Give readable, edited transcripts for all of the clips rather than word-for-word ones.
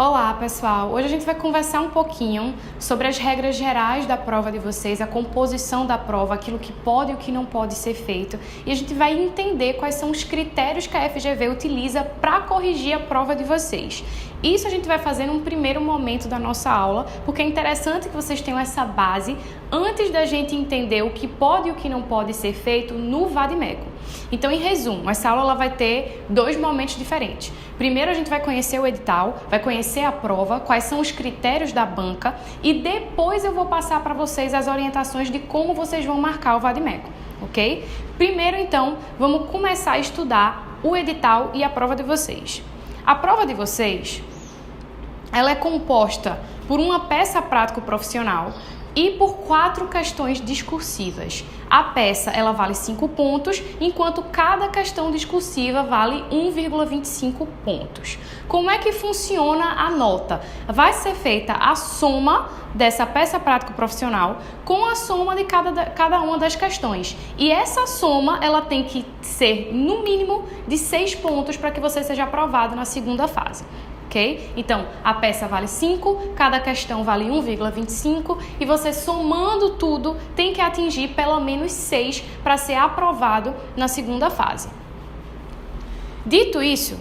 Olá, pessoal! Hoje a gente vai conversar um pouquinho sobre as regras gerais da prova de vocês, a composição da prova, aquilo que pode e o que não pode ser feito. E a gente vai entender quais são os critérios que a FGV utiliza para corrigir a prova de vocês. Isso a gente vai fazer num primeiro momento da nossa aula, porque é interessante que vocês tenham essa base antes da gente entender o que pode e o que não pode ser feito no Vadimeco. Então, em resumo, essa aula ela vai ter dois momentos diferentes. Primeiro, a gente vai conhecer o edital, vai conhecer a prova, quais são os critérios da banca e depois eu vou passar para vocês as orientações de como vocês vão marcar o Vadimeco, ok? Primeiro, então, vamos começar a estudar o edital e a prova de vocês. A prova de vocês, ela é composta por uma peça prático-profissional e por 4 questões discursivas. A peça ela vale 5 pontos, enquanto cada questão discursiva vale 1,25 pontos. Como é que funciona a nota? Vai ser feita a soma dessa peça prático-profissional com a soma de cada uma das questões. E essa soma ela tem que ser no mínimo de 6 pontos para que você seja aprovado na segunda fase. Okay? Então, a peça vale 5, cada questão vale 1,25 e você somando tudo tem que atingir pelo menos 6 para ser aprovado na segunda fase. Dito isso,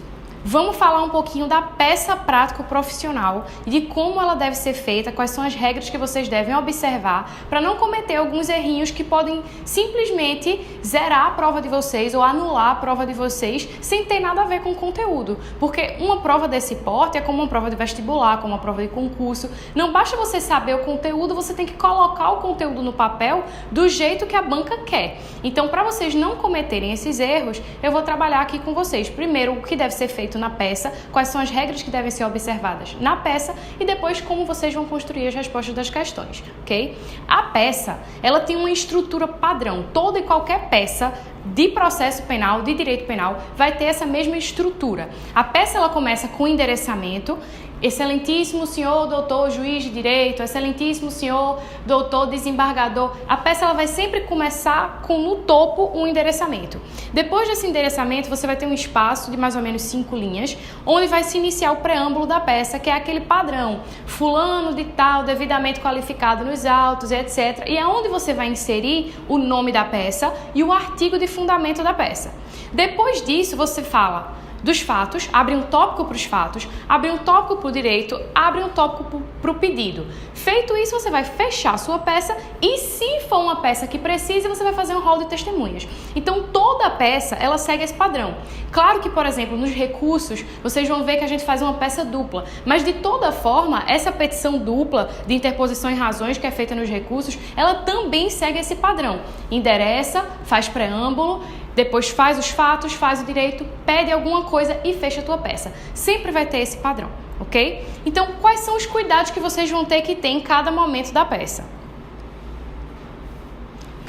vamos falar um pouquinho da peça prático-profissional e de como ela deve ser feita, quais são as regras que vocês devem observar para não cometer alguns errinhos que podem simplesmente zerar a prova de vocês ou anular a prova de vocês sem ter nada a ver com o conteúdo. Porque uma prova desse porte é como uma prova de vestibular, como uma prova de concurso. Não basta você saber o conteúdo, você tem que colocar o conteúdo no papel do jeito que a banca quer. Então, para vocês não cometerem esses erros, eu vou trabalhar aqui com vocês. Primeiro, o que deve ser feito na peça, quais são as regras que devem ser observadas na peça e depois como vocês vão construir as respostas das questões, ok? A peça, ela tem uma estrutura padrão. Toda e qualquer peça de processo penal, de direito penal, vai ter essa mesma estrutura. A peça, ela começa com endereçamento. Excelentíssimo senhor doutor juiz de direito, excelentíssimo senhor doutor desembargador. A peça ela vai sempre começar com no topo um endereçamento. Depois desse endereçamento você vai ter um espaço de mais ou menos 5 linhas, onde vai se iniciar o preâmbulo da peça, que é aquele padrão, fulano de tal, devidamente qualificado nos autos, etc. E é onde você vai inserir o nome da peça e o artigo de fundamento da peça. Depois disso você fala dos fatos, abre um tópico para os fatos, abre um tópico para o direito, abre um tópico para o pedido. Feito isso, você vai fechar a sua peça e se for uma peça que precise, você vai fazer um rol de testemunhas. Então, toda a peça, ela segue esse padrão. Claro que, por exemplo, nos recursos, vocês vão ver que a gente faz uma peça dupla, mas de toda forma, essa petição dupla de interposição em razões que é feita nos recursos, ela também segue esse padrão. Endereça, faz preâmbulo, depois faz os fatos, faz o direito, pede alguma coisa e fecha a tua peça. Sempre vai ter esse padrão, ok? Então, quais são os cuidados que vocês vão ter que ter em cada momento da peça?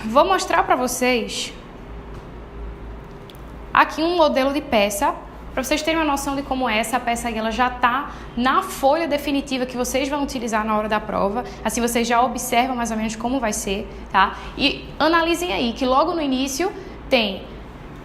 Vou mostrar para vocês aqui um modelo de peça, para vocês terem uma noção de como é essa peça aí, ela já está na folha definitiva que vocês vão utilizar na hora da prova. Assim vocês já observam mais ou menos como vai ser, tá? E analisem aí que logo no início tem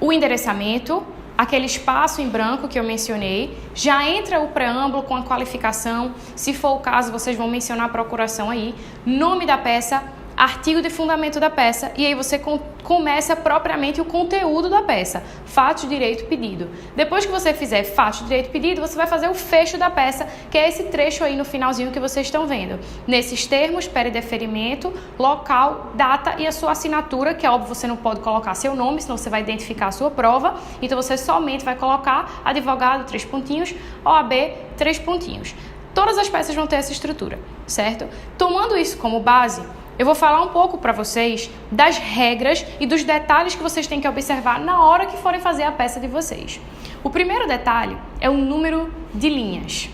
o endereçamento, aquele espaço em branco que eu mencionei, já entra o preâmbulo com a qualificação, se for o caso vocês vão mencionar a procuração aí, nome da peça, artigo de fundamento da peça e aí você começa propriamente o conteúdo da peça, fatos, direito, pedido. Depois que você fizer fatos, direito, pedido, você vai fazer o fecho da peça, que é esse trecho aí no finalzinho que vocês estão vendo. Nesses termos, perideferimento, local, data e a sua assinatura, que é óbvio você não pode colocar seu nome, senão você vai identificar a sua prova, então você somente vai colocar advogado, 3 pontinhos, OAB, 3 pontinhos. Todas as peças vão ter essa estrutura, certo? Tomando isso como base, eu vou falar um pouco para vocês das regras e dos detalhes que vocês têm que observar na hora que forem fazer a peça de vocês. O primeiro detalhe é o número de linhas.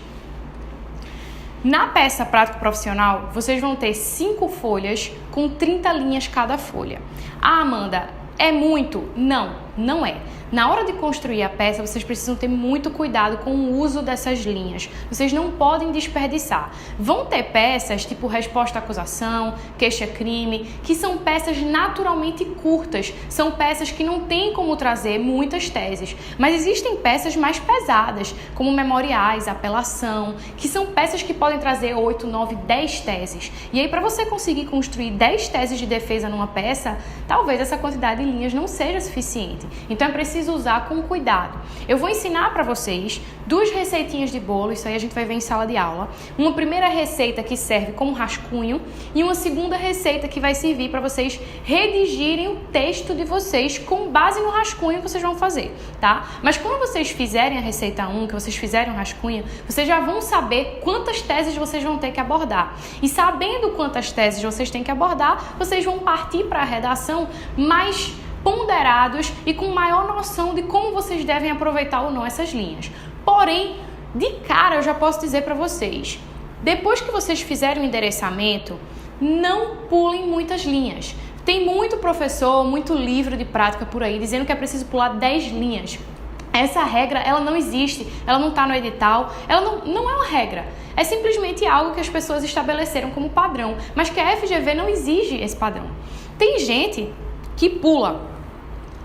Na peça prático-profissional, vocês vão ter 5 folhas com 30 linhas cada folha. Ah, Amanda, é muito? Não. Não é. Na hora de construir a peça, vocês precisam ter muito cuidado com o uso dessas linhas. Vocês não podem desperdiçar. Vão ter peças tipo resposta à acusação, queixa-crime, que são peças naturalmente curtas. São peças que não tem como trazer muitas teses. Mas existem peças mais pesadas, como memoriais, apelação, que são peças que podem trazer 8, 9, 10 teses. E aí, para você conseguir construir 10 teses de defesa numa peça, talvez essa quantidade de linhas não seja suficiente. Então, é preciso usar com cuidado. Eu vou ensinar para vocês 2 receitinhas de bolo, isso aí a gente vai ver em sala de aula. Uma primeira receita que serve como rascunho e uma segunda receita que vai servir para vocês redigirem o texto de vocês com base no rascunho que vocês vão fazer, tá? Mas quando vocês fizerem a receita 1, que vocês fizerem um rascunho, vocês já vão saber quantas teses vocês vão ter que abordar. E sabendo quantas teses vocês têm que abordar, vocês vão partir para a redação mais ponderados e com maior noção de como vocês devem aproveitar ou não essas linhas. Porém, de cara eu já posso dizer para vocês, depois que vocês fizerem o endereçamento, não pulem muitas linhas. Tem muito professor, muito livro de prática por aí dizendo que é preciso pular 10 linhas. Essa regra, ela não existe, ela não está no edital, ela não é uma regra. É simplesmente algo que as pessoas estabeleceram como padrão, mas que a FGV não exige esse padrão. Tem gente que pula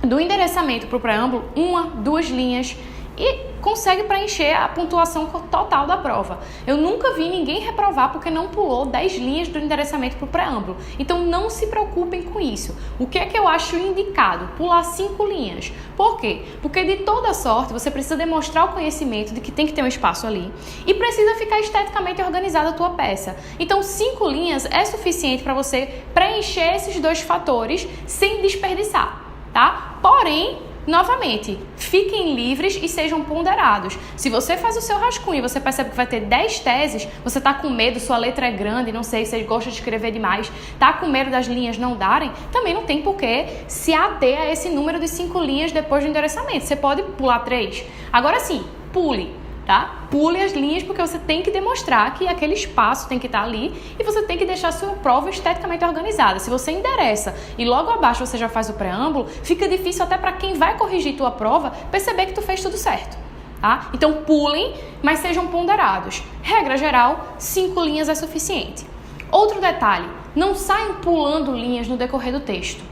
do endereçamento para o preâmbulo 1, 2 linhas e consegue preencher a pontuação total da prova. Eu nunca vi ninguém reprovar porque não pulou 10 linhas do endereçamento para o preâmbulo. Então não se preocupem com isso. O que é que eu acho indicado? Pular 5 linhas. Por quê? Porque de toda sorte você precisa demonstrar o conhecimento de que tem que ter um espaço ali e precisa ficar esteticamente organizada a tua peça. Então 5 linhas é suficiente para você preencher esses 2 fatores sem desperdiçar, tá? Porém, novamente, fiquem livres e sejam ponderados. Se você faz o seu rascunho e você percebe que vai ter 10 teses, você está com medo, sua letra é grande, não sei, você gosta de escrever demais, está com medo das linhas não darem, também não tem por que se ater a esse número de 5 linhas depois do endereçamento. Você pode pular 3. Agora sim, pule. Tá? Pule as linhas porque você tem que demonstrar que aquele espaço tem que estar ali e você tem que deixar a sua prova esteticamente organizada. Se você endereça e logo abaixo você já faz o preâmbulo, fica difícil até para quem vai corrigir tua prova perceber que tu fez tudo certo. Tá? Então pulem, mas sejam ponderados. Regra geral, 5 linhas é suficiente. Outro detalhe, não saiam pulando linhas no decorrer do texto.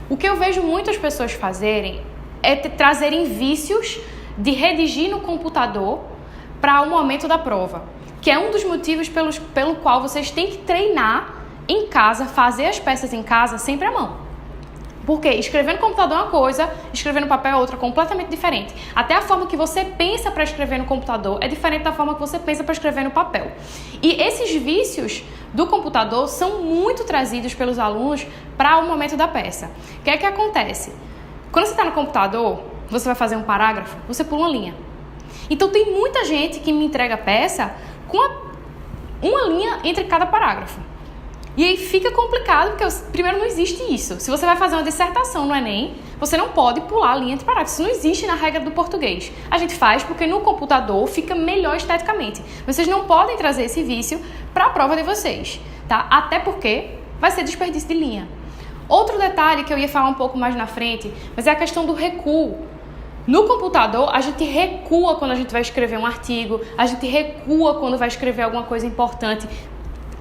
O que eu vejo muitas pessoas fazerem é trazerem vícios de redigir no computador para o momento da prova, que é um dos motivos pelo qual vocês têm que treinar em casa, fazer as peças em casa sempre à mão. Porque escrever no computador é uma coisa, escrever no papel é outra, completamente diferente. Até a forma que você pensa para escrever no computador é diferente da forma que você pensa para escrever no papel. E esses vícios do computador são muito trazidos pelos alunos para o momento da peça. O que é que acontece? Quando você está no computador, você vai fazer um parágrafo, você pula uma linha. Então tem muita gente que me entrega a peça com uma linha entre cada parágrafo. E aí fica complicado, porque primeiro não existe isso. Se você vai fazer uma dissertação no Enem, você não pode pular a linha entre parágrafos. Isso não existe na regra do português. A gente faz porque no computador fica melhor esteticamente. Vocês não podem trazer esse vício para a prova de vocês, tá? Até porque vai ser desperdício de linha. Outro detalhe que eu ia falar um pouco mais na frente, mas é a questão do recuo. No computador, a gente recua quando a gente vai escrever um artigo, a gente recua quando vai escrever alguma coisa importante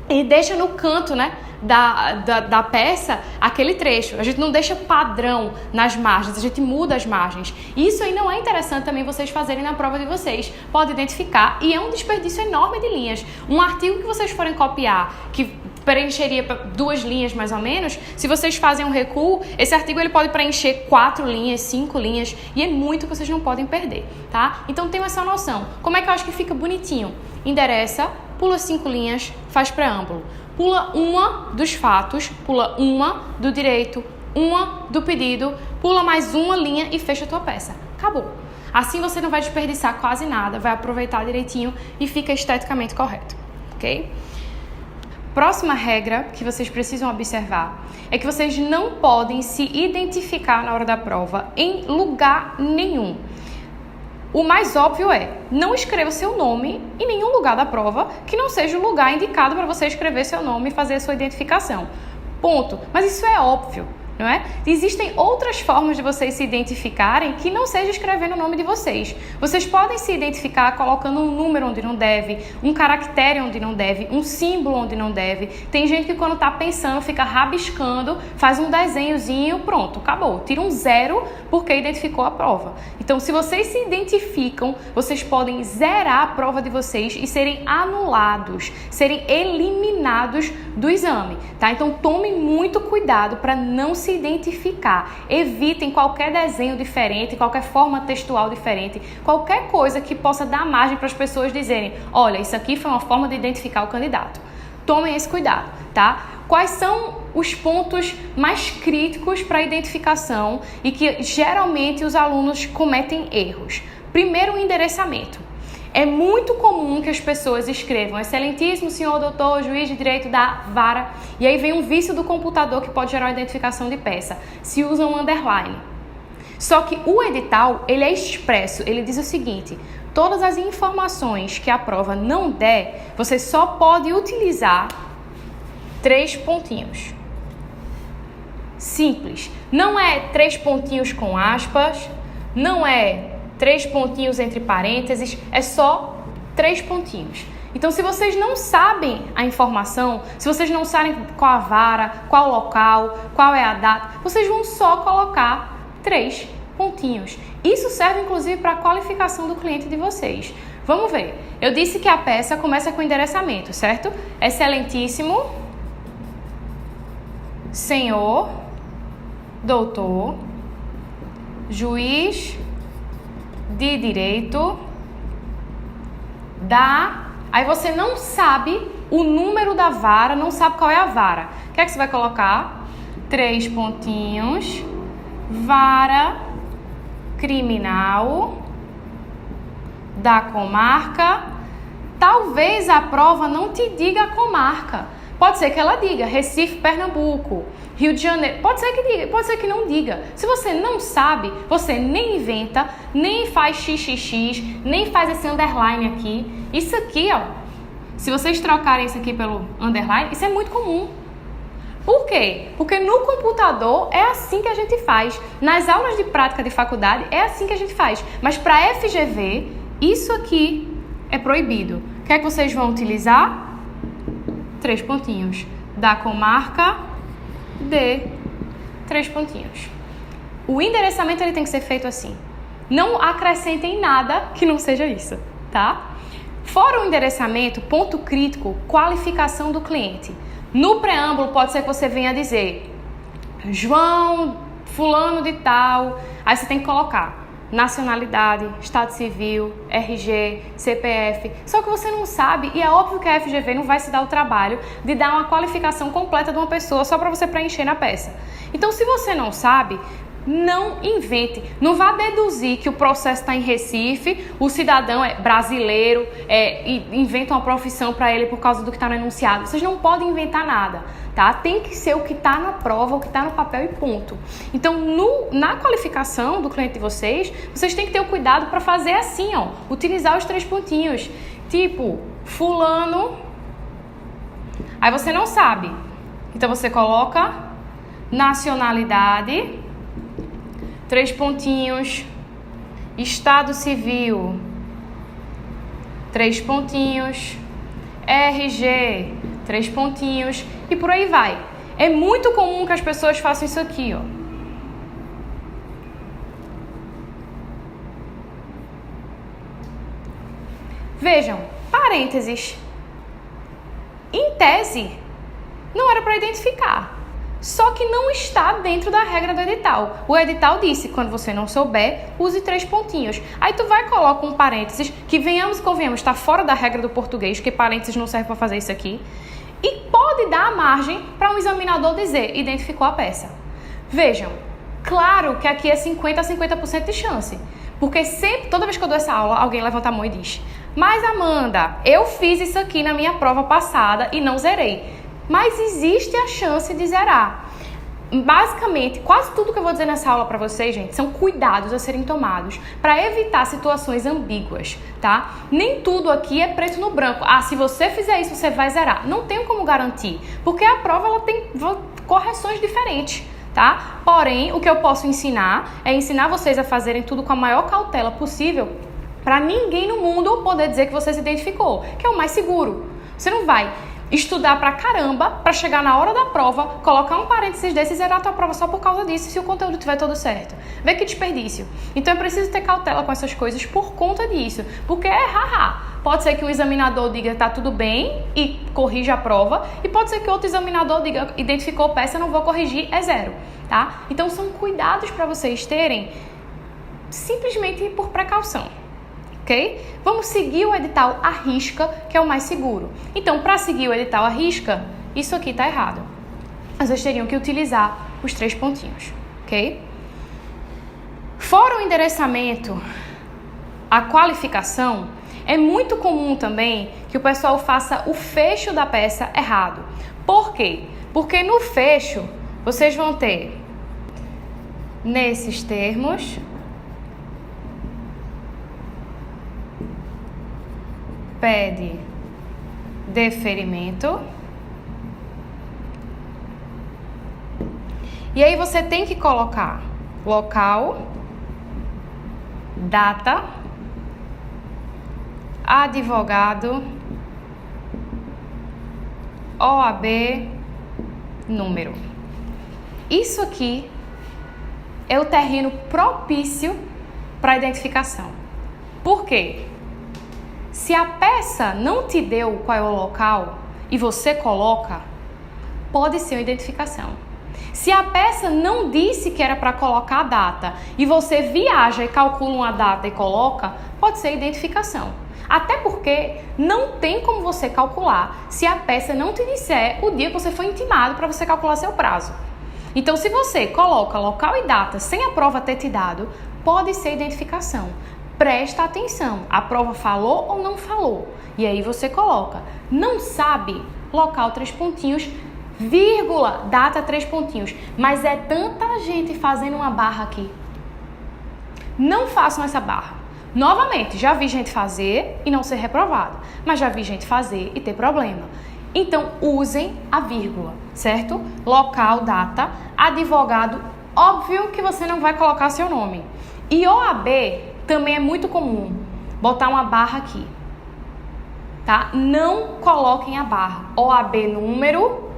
e deixa no canto, né, da peça aquele trecho. A gente não deixa padrão nas margens, a gente muda as margens. Isso aí não é interessante também vocês fazerem na prova de vocês. Pode identificar e é um desperdício enorme de linhas. Um artigo que vocês forem copiar, que preencheria 2 linhas mais ou menos, se vocês fazem um recuo, esse artigo ele pode preencher 4 linhas, 5 linhas, e é muito que vocês não podem perder, tá? Então tenham essa noção. Como é que eu acho que fica bonitinho? Endereça, pula 5 linhas, faz preâmbulo. Pula uma dos fatos, pula uma do direito, uma do pedido, pula mais uma linha e fecha a tua peça. Acabou. Assim você não vai desperdiçar quase nada, vai aproveitar direitinho e fica esteticamente correto, ok? Próxima regra que vocês precisam observar é que vocês não podem se identificar na hora da prova em lugar nenhum. O mais óbvio é, não escreva seu nome em nenhum lugar da prova que não seja o lugar indicado para você escrever seu nome e fazer a sua identificação. Ponto. Mas isso é óbvio, não é? Existem outras formas de vocês se identificarem que não seja escrevendo o nome de vocês. Vocês podem se identificar colocando um número onde não deve, um caractere onde não deve, um símbolo onde não deve. Tem gente que quando está pensando fica rabiscando, faz um desenhozinho, pronto, acabou. Tira um 0 porque identificou a prova. Então, se vocês se identificam, vocês podem zerar a prova de vocês e serem anulados, serem eliminados do exame, tá? Então, tomem muito cuidado para não se identificar. Evitem qualquer desenho diferente, qualquer forma textual diferente, qualquer coisa que possa dar margem para as pessoas dizerem, olha, isso aqui foi uma forma de identificar o candidato. Tomem esse cuidado, tá? Quais são os pontos mais críticos para a identificação e que geralmente os alunos cometem erros? Primeiro, o endereçamento. É muito comum que as pessoas escrevam excelentíssimo senhor doutor, juiz de direito da vara, e aí vem um vício do computador que pode gerar uma identificação de peça. Se usa um underline. Só que o edital, ele é expresso, ele diz o seguinte, todas as informações que a prova não der, você só pode utilizar 3 pontinhos. Simples. Não é 3 pontinhos com aspas, não é 3 pontinhos entre parênteses, é só 3 pontinhos. Então, se vocês não sabem a informação, se vocês não sabem qual a vara, qual o local, qual é a data, vocês vão só colocar 3 pontinhos. Isso serve, inclusive, para a qualificação do cliente de vocês. Vamos ver. Eu disse que a peça começa com endereçamento, certo? Excelentíssimo senhor, doutor, juiz de direito da... Aí você não sabe o número da vara, não sabe qual é a vara. O que é que você vai colocar? 3 pontinhos, vara criminal da comarca. Talvez a prova não te diga a comarca. Pode ser que ela diga Recife, Pernambuco, Rio de Janeiro. Pode ser que diga, pode ser que não diga. Se você não sabe, você nem inventa, nem faz xxx, nem faz esse underline aqui. Isso aqui, ó, se vocês trocarem isso aqui pelo underline, isso é muito comum. Por quê? Porque no computador é assim que a gente faz. Nas aulas de prática de faculdade é assim que a gente faz. Mas para FGV, isso aqui é proibido. O que é que vocês vão utilizar? 3 pontinhos. Da comarca de 3 pontinhos. O endereçamento ele tem que ser feito assim. Não acrescentem nada que não seja isso, tá? Fora o endereçamento, ponto crítico, qualificação do cliente. No preâmbulo pode ser que você venha dizer João, fulano de tal, aí você tem que colocar nacionalidade, estado civil, RG, CPF. Só que você não sabe, e é óbvio que a FGV não vai se dar o trabalho de dar uma qualificação completa de uma pessoa só para você preencher na peça. Então, se você não sabe, não invente. Não vá deduzir que o processo está em Recife, o cidadão é brasileiro, e inventa uma profissão para ele por causa do que está no enunciado. Vocês não podem inventar nada, tá? Tem que ser o que está na prova, o que está no papel e ponto. Então, na qualificação do cliente de vocês, vocês têm que ter o cuidado para fazer assim, ó, utilizar os 3 pontinhos. Tipo, fulano, aí você não sabe. Então, você coloca nacionalidade, 3 pontinhos, estado civil, 3 pontinhos, RG, 3 pontinhos e por aí vai. É muito comum que as pessoas façam isso aqui, ó. Vejam, parênteses. Em tese, não era para identificar. Só que não está dentro da regra do edital. O edital disse, quando você não souber, use 3 pontinhos. Aí tu vai e coloca um parênteses, que venhamos e convenhamos, está fora da regra do português, porque parênteses não serve para fazer isso aqui. E pode dar margem para um examinador dizer, identificou a peça. Vejam, claro que aqui é 50% a 50% de chance. Porque sempre, toda vez que eu dou essa aula, alguém levanta a mão e diz, mas Amanda, eu fiz isso aqui na minha prova passada e não zerei. Mas existe a chance de zerar. Basicamente, quase tudo que eu vou dizer nessa aula para vocês, gente, são cuidados a serem tomados para evitar situações ambíguas, tá? Nem tudo aqui é preto no branco. Ah, se você fizer isso, você vai zerar. Não tenho como garantir, porque a prova ela tem correções diferentes, tá? Porém, o que eu posso ensinar é ensinar vocês a fazerem tudo com a maior cautela possível para ninguém no mundo poder dizer que você se identificou, que é o mais seguro. Você não vai estudar pra caramba pra chegar na hora da prova, colocar um parênteses desse e zerar a tua prova só por causa disso, se o conteúdo estiver todo certo. Vê que desperdício. Então é preciso ter cautela com essas coisas por conta disso, porque pode ser que um examinador diga tá tudo bem e corrija a prova, e pode ser que outro examinador diga identificou peça, não vou corrigir, é 0, tá? Então são cuidados para vocês terem simplesmente por precaução. Ok? Vamos seguir o edital à risca, que é o mais seguro. Então, para seguir o edital à risca, isso aqui está errado. Vocês teriam que utilizar os 3 pontinhos, ok? Fora o endereçamento, a qualificação, é muito comum também que o pessoal faça o fecho da peça errado. Por quê? Porque no fecho, vocês vão ter, nesses termos, pede deferimento. E aí você tem que colocar local, data, advogado, OAB, número. Isso aqui é o terreno propício para identificação. Por quê? Se a peça não te deu qual é o local e você coloca, pode ser uma identificação. Se a peça não disse que era para colocar a data e você viaja e calcula uma data e coloca, pode ser identificação. Até porque não tem como você calcular se a peça não te disser o dia que você foi intimado para você calcular seu prazo. Então, se você coloca local e data sem a prova ter te dado, pode ser identificação. Presta atenção, a prova falou ou não falou? E aí você coloca, não sabe, local 3 pontinhos, vírgula, data 3 pontinhos. Mas é tanta gente fazendo uma barra aqui. Não façam essa barra. Novamente, já vi gente fazer e não ser reprovado, mas já vi gente fazer e ter problema. Então, usem a vírgula, certo? Local, data, advogado, óbvio que você não vai colocar seu nome. E OAB também é muito comum botar uma barra aqui, tá? Não coloquem a barra. OAB número,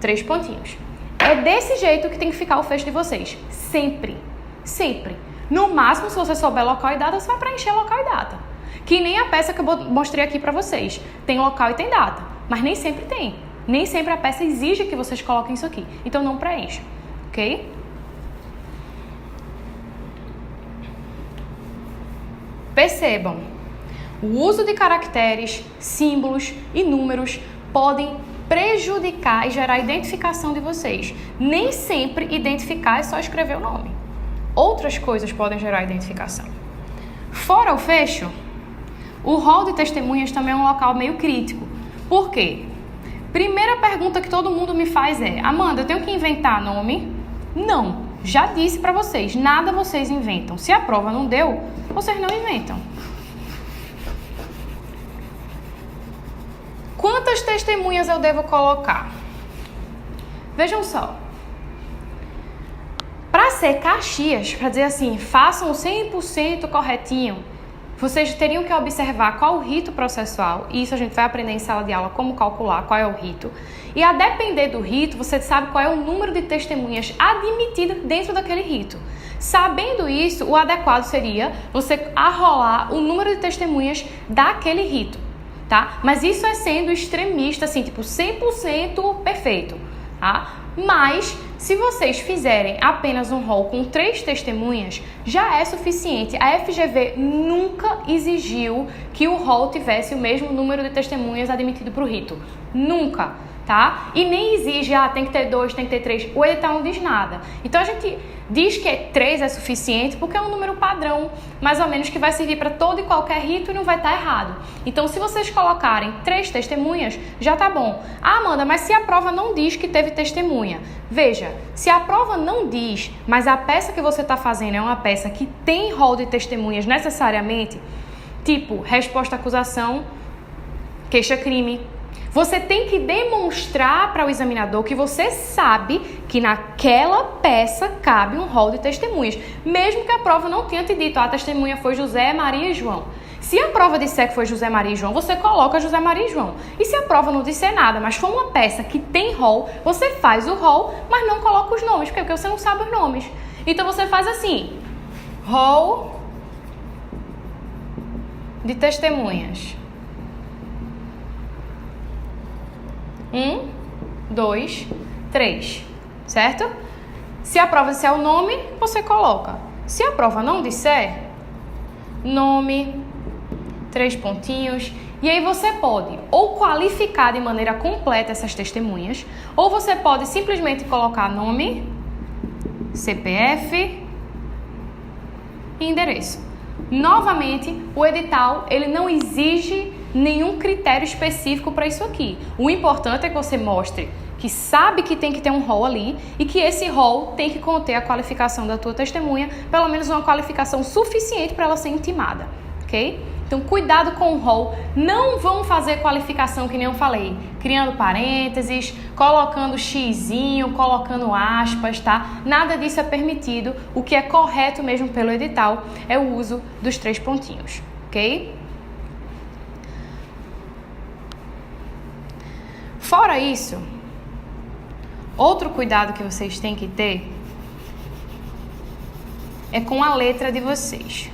3 pontinhos. É desse jeito que tem que ficar o fecho de vocês. Sempre. Sempre. No máximo, se você souber local e data, você vai preencher local e data. Que nem a peça que eu mostrei aqui pra vocês. Tem local e tem data. Mas nem sempre tem. Nem sempre a peça exige que vocês coloquem isso aqui. Então não preencha. Ok? Percebam, o uso de caracteres, símbolos e números podem prejudicar e gerar identificação de vocês. Nem sempre identificar é só escrever o nome. Outras coisas podem gerar identificação. Fora o fecho, o hall de testemunhas também é um local meio crítico. Por quê? Primeira pergunta que todo mundo me faz é: Amanda, eu tenho que inventar nome? Não. Já disse para vocês, nada vocês inventam. Se a prova não deu, vocês não inventam. Quantas testemunhas eu devo colocar? Vejam só. Para ser Caxias, para dizer assim, façam 100% corretinho, vocês teriam que observar qual o rito processual, e isso a gente vai aprender em sala de aula como calcular qual é o rito. E a depender do rito, você sabe qual é o número de testemunhas admitidas dentro daquele rito. Sabendo isso, o adequado seria você arrolar o número de testemunhas daquele rito, tá? Mas isso é sendo extremista, assim, tipo 100% perfeito, tá? Mas, se vocês fizerem apenas um rol com 3 testemunhas, já é suficiente. A FGV nunca exigiu que o rol tivesse o mesmo número de testemunhas admitido para o rito. Nunca, tá? E nem exige, tem que ter 2, tem que ter 3. O edital não diz nada. Então, a gente diz que 3 é suficiente porque é um número padrão, mais ou menos, que vai servir para todo e qualquer rito e não vai estar errado. Então, se vocês colocarem 3 testemunhas, já tá bom. Amanda, mas se a prova não diz que teve testemunha? Veja, se a prova não diz, mas a peça que você está fazendo é uma peça que tem rol de testemunhas necessariamente, tipo resposta à acusação, queixa-crime, Você tem que demonstrar para o examinador que você sabe que naquela peça cabe um rol de testemunhas, mesmo que a prova não tenha te dito, a testemunha foi José, Maria e João. Se a prova disser que foi José, Maria e João, você coloca José, Maria e João. E se a prova não disser nada, mas for uma peça que tem rol, você faz o rol, mas não coloca os nomes, porque você não sabe os nomes. Então você faz assim, rol de testemunhas. 1, 2, 3, certo? Se a prova disser o nome, você coloca. Se a prova não disser, nome, 3 pontinhos, e aí você pode ou qualificar de maneira completa essas testemunhas, ou você pode simplesmente colocar nome, CPF e endereço. Novamente, o edital, ele não exige nenhum critério específico para isso aqui. O importante é que você mostre que sabe que tem que ter um rol ali e que esse rol tem que conter a qualificação da tua testemunha, pelo menos uma qualificação suficiente para ela ser intimada, ok? Então, cuidado com o rol. Não vão fazer qualificação que nem eu falei, criando parênteses, colocando xizinho, colocando aspas, tá? Nada disso é permitido. O que é correto mesmo pelo edital é o uso dos 3 pontinhos, ok? Fora isso, outro cuidado que vocês têm que ter é com a letra de vocês.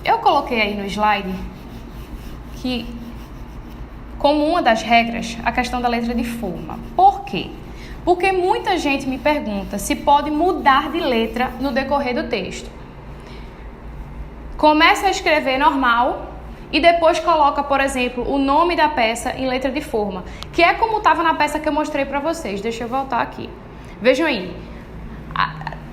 Eu coloquei aí no slide que, como uma das regras, a questão da letra de forma. Por quê? Porque muita gente me pergunta se pode mudar de letra no decorrer do texto. Começa a escrever normal e depois coloca, por exemplo, o nome da peça em letra de forma, que é como estava na peça que eu mostrei para vocês. Deixa eu voltar aqui. Vejam aí.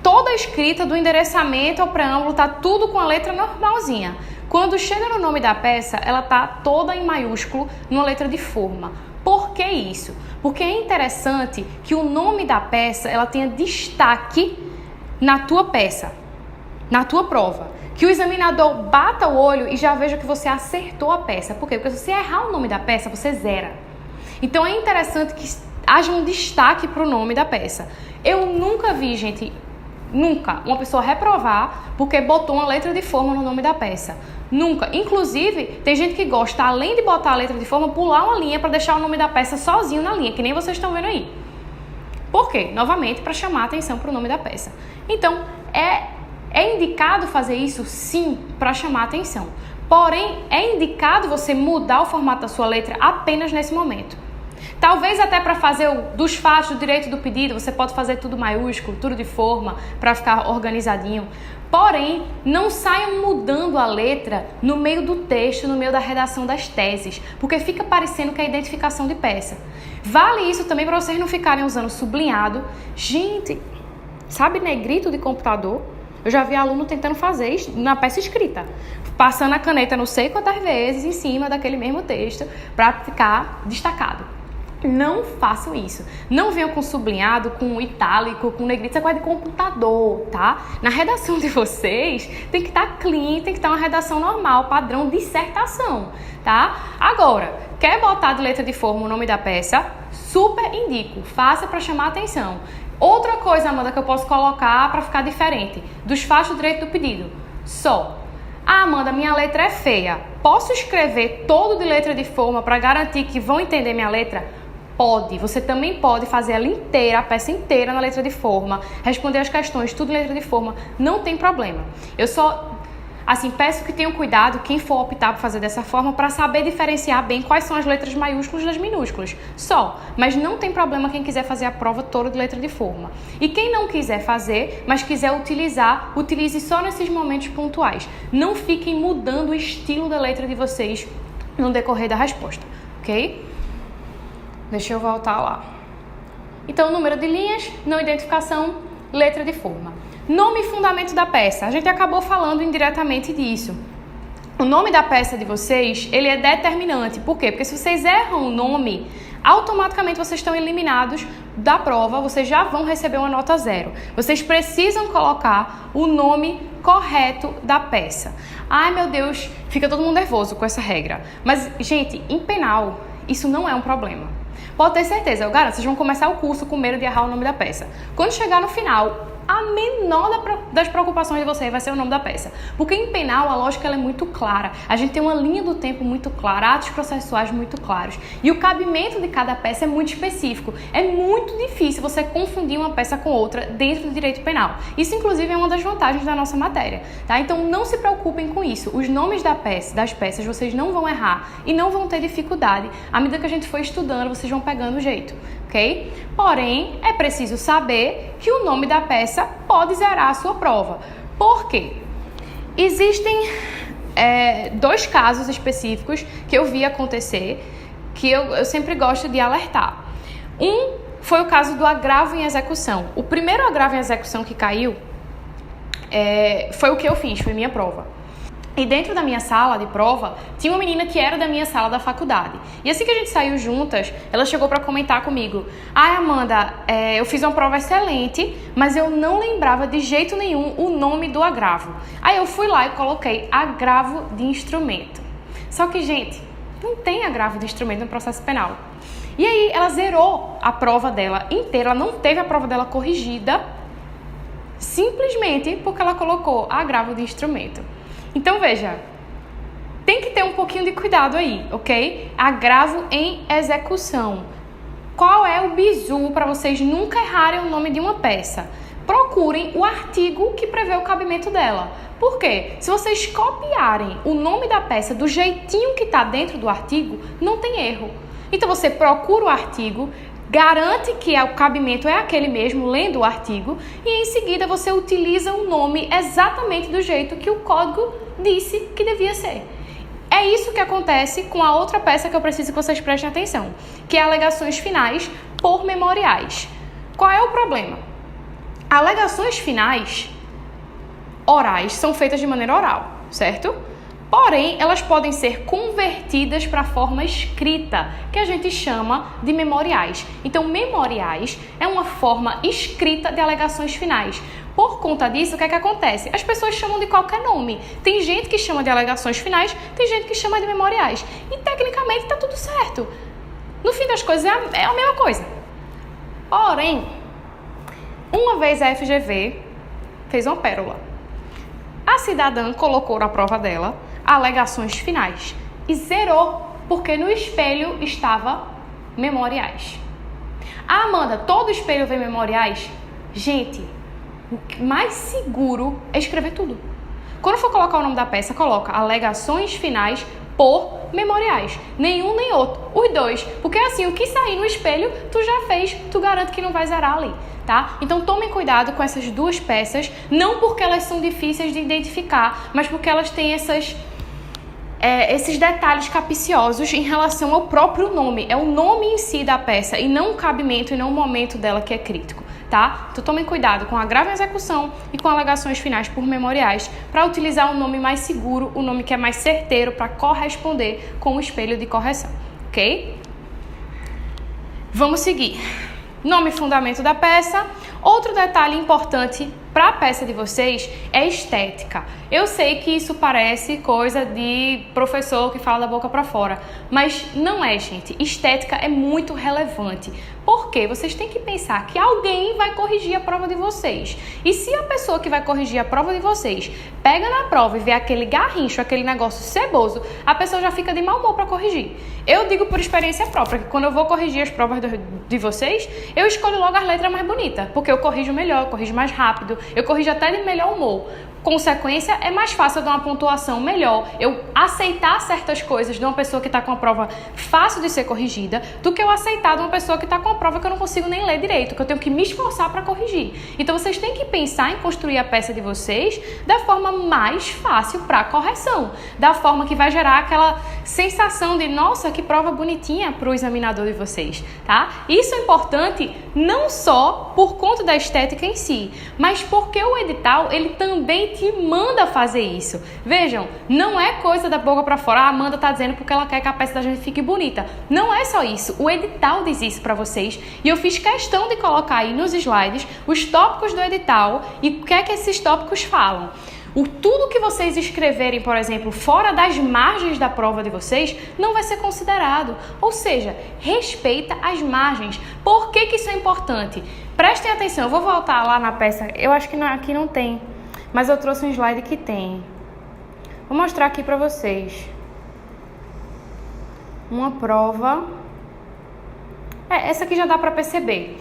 Toda a escrita do endereçamento ao preâmbulo tá tudo com a letra normalzinha. Quando chega no nome da peça, ela tá toda em maiúsculo, numa letra de forma. Por que isso? Porque é interessante que o nome da peça, ela tenha destaque na tua peça, na tua prova. Que o examinador bata o olho e já veja que você acertou a peça. Por quê? Porque se você errar o nome da peça, você zera. Então é interessante que haja um destaque para o nome da peça. Eu nunca vi, gente, uma pessoa reprovar porque botou uma letra de forma no nome da peça. Nunca. Inclusive, tem gente que gosta, além de botar a letra de forma, pular uma linha para deixar o nome da peça sozinho na linha, que nem vocês estão vendo aí. Por quê? Novamente, para chamar a atenção para o nome da peça. Então, é indicado fazer isso, sim, para chamar a atenção. Porém, é indicado você mudar o formato da sua letra apenas nesse momento. Talvez até para fazer dos fatos, do direito do pedido, você pode fazer tudo maiúsculo, tudo de forma, para ficar organizadinho. Porém, não saiam mudando a letra no meio do texto, no meio da redação das teses, porque fica parecendo que é identificação de peça. Vale isso também para vocês não ficarem usando sublinhado. Gente, sabe negrito de computador? Eu já vi aluno tentando fazer isso na peça escrita, passando a caneta não sei quantas vezes em cima daquele mesmo texto para ficar destacado. Não façam isso. Não venham com sublinhado, com itálico, com negrito, isso é coisa de computador, tá? Na redação de vocês tem que estar clean, tem que estar uma redação normal, padrão dissertação, tá? Agora, quer botar de letra de forma o nome da peça? Super indico, faça para chamar a atenção. Outra coisa, Amanda, que eu posso colocar para ficar diferente, dos fatos do direito do pedido, só. Ah, Amanda, minha letra é feia. Posso escrever todo de letra de forma para garantir que vão entender minha letra? Pode. Você também pode fazer ela inteira, a peça inteira na letra de forma, responder as questões, tudo em letra de forma, não tem problema. Eu só, peço que tenham cuidado, quem for optar por fazer dessa forma, para saber diferenciar bem quais são as letras maiúsculas das minúsculas. Só. Mas não tem problema quem quiser fazer a prova toda de letra de forma. E quem não quiser fazer, mas quiser utilizar, utilize só nesses momentos pontuais. Não fiquem mudando o estilo da letra de vocês no decorrer da resposta, ok? Deixa eu voltar lá. Então, número de linhas, não identificação, letra de forma. Nome e fundamento da peça. A gente acabou falando indiretamente disso. O nome da peça de vocês, ele é determinante. Por quê? Porque se vocês erram o nome, automaticamente vocês estão eliminados da prova, vocês já vão receber uma nota 0. Vocês precisam colocar o nome correto da peça. Ai, meu Deus, fica todo mundo nervoso com essa regra. Mas, gente, em penal Isso não é um problema. Pode ter certeza, eu garanto, vocês vão começar o curso com medo de errar o nome da peça. Quando chegar no final, a menor das preocupações de vocês vai ser o nome da peça. Porque em penal a lógica ela é muito clara. A gente tem uma linha do tempo muito clara, atos processuais muito claros. E o cabimento de cada peça é muito específico. É muito difícil você confundir uma peça com outra dentro do direito penal. Isso, inclusive, é uma das vantagens da nossa matéria. Tá? Então, não se preocupem com isso. Os nomes das peças vocês não vão errar e não vão ter dificuldade. À medida que a gente for estudando, vocês vão pegando o jeito. Ok? Porém, é preciso saber que o nome da peça pode zerar a sua prova. Por quê? Existem dois casos específicos que eu vi acontecer, que eu sempre gosto de alertar. Um foi o caso do agravo em execução. O primeiro agravo em execução que caiu foi o que eu fiz, foi minha prova. E dentro da minha sala de prova, tinha uma menina que era da minha sala da faculdade. E assim que a gente saiu juntas, ela chegou para comentar comigo. Ai, Amanda, eu fiz uma prova excelente, mas eu não lembrava de jeito nenhum o nome do agravo. Aí eu fui lá e coloquei agravo de instrumento. Só que, gente, não tem agravo de instrumento no processo penal. E aí ela zerou a prova dela inteira, ela não teve a prova dela corrigida, simplesmente porque ela colocou agravo de instrumento. Então, veja, tem que ter um pouquinho de cuidado aí, ok? Agravo em execução. Qual é o bizu para vocês nunca errarem o nome de uma peça? Procurem o artigo que prevê o cabimento dela. Por quê? Se vocês copiarem o nome da peça do jeitinho que está dentro do artigo, não tem erro. Então, você procura o artigo, garante que o cabimento é aquele mesmo, lendo o artigo, e em seguida você utiliza o nome exatamente do jeito que o código disse que devia ser. É isso que acontece com a outra peça que eu preciso que vocês prestem atenção, que é alegações finais por memoriais. Qual é o problema? Alegações finais orais são feitas de maneira oral, certo? Porém, elas podem ser convertidas para a forma escrita, que a gente chama de memoriais. Então, memoriais é uma forma escrita de alegações finais. Por conta disso, o que é que acontece? As pessoas chamam de qualquer nome. Tem gente que chama de alegações finais, tem gente que chama de memoriais. E, tecnicamente, está tudo certo. No fim das coisas, é a mesma coisa. Porém, uma vez a FGV fez uma pérola. A cidadã colocou na prova dela alegações finais e zerou, porque no espelho estava memoriais. Ah, Amanda, todo espelho vem memoriais? Gente, o mais seguro é escrever tudo. Quando for colocar o nome da peça, coloca alegações finais por memoriais. Nenhum nem outro. Os dois. Porque assim, o que sair no espelho, tu já fez, tu garante que não vai zerar ali. Tá? Então tomem cuidado com essas duas peças, não porque elas são difíceis de identificar, mas porque elas têm esses detalhes capciosos em relação ao próprio nome. É o nome em si da peça e não o cabimento e não o momento dela que é crítico. Tá? Então tomem cuidado com a agravo em execução e com alegações finais por memoriais para utilizar um nome mais seguro, o nome que é mais certeiro para corresponder com o espelho de correção, ok? Vamos seguir. Nome e fundamento da peça. Outro detalhe importante para a peça de vocês é estética. Eu sei que isso parece coisa de professor que fala da boca para fora, mas não é, gente. Estética é muito relevante. Porque vocês têm que pensar que alguém vai corrigir a prova de vocês. E se a pessoa que vai corrigir a prova de vocês pega na prova e vê aquele garrincho, aquele negócio ceboso, a pessoa já fica de mau humor para corrigir. Eu digo por experiência própria que quando eu vou corrigir as provas de vocês, eu escolho logo as letras mais bonitas, porque eu corrijo melhor, eu corrijo mais rápido, eu corrijo até de melhor humor. Consequência, é mais fácil eu dar uma pontuação melhor, eu aceitar certas coisas de uma pessoa que está com a prova fácil de ser corrigida, do que eu aceitar de uma pessoa que está com a prova que eu não consigo nem ler direito, que eu tenho que me esforçar para corrigir. Então vocês têm que pensar em construir a peça de vocês da forma mais fácil para correção, da forma que vai gerar aquela sensação de, nossa, que prova bonitinha para o examinador de vocês, tá? Isso é importante não só por conta da estética em si, mas porque o edital, ele também te manda fazer isso. Vejam, não é coisa da boca para fora. A Amanda tá dizendo porque ela quer que a peça da gente fique bonita. Não é só isso. O edital diz isso para vocês e eu fiz questão de colocar aí nos slides os tópicos do edital e o que é que esses tópicos falam. Tudo que vocês escreverem, por exemplo, fora das margens da prova de vocês, não vai ser considerado. Ou seja, respeita as margens. Por que isso é importante? Prestem atenção, eu vou voltar lá na peça, eu acho que aqui não tem, mas eu trouxe um slide que tem. Vou mostrar aqui para vocês. Uma prova. Essa aqui já dá para perceber.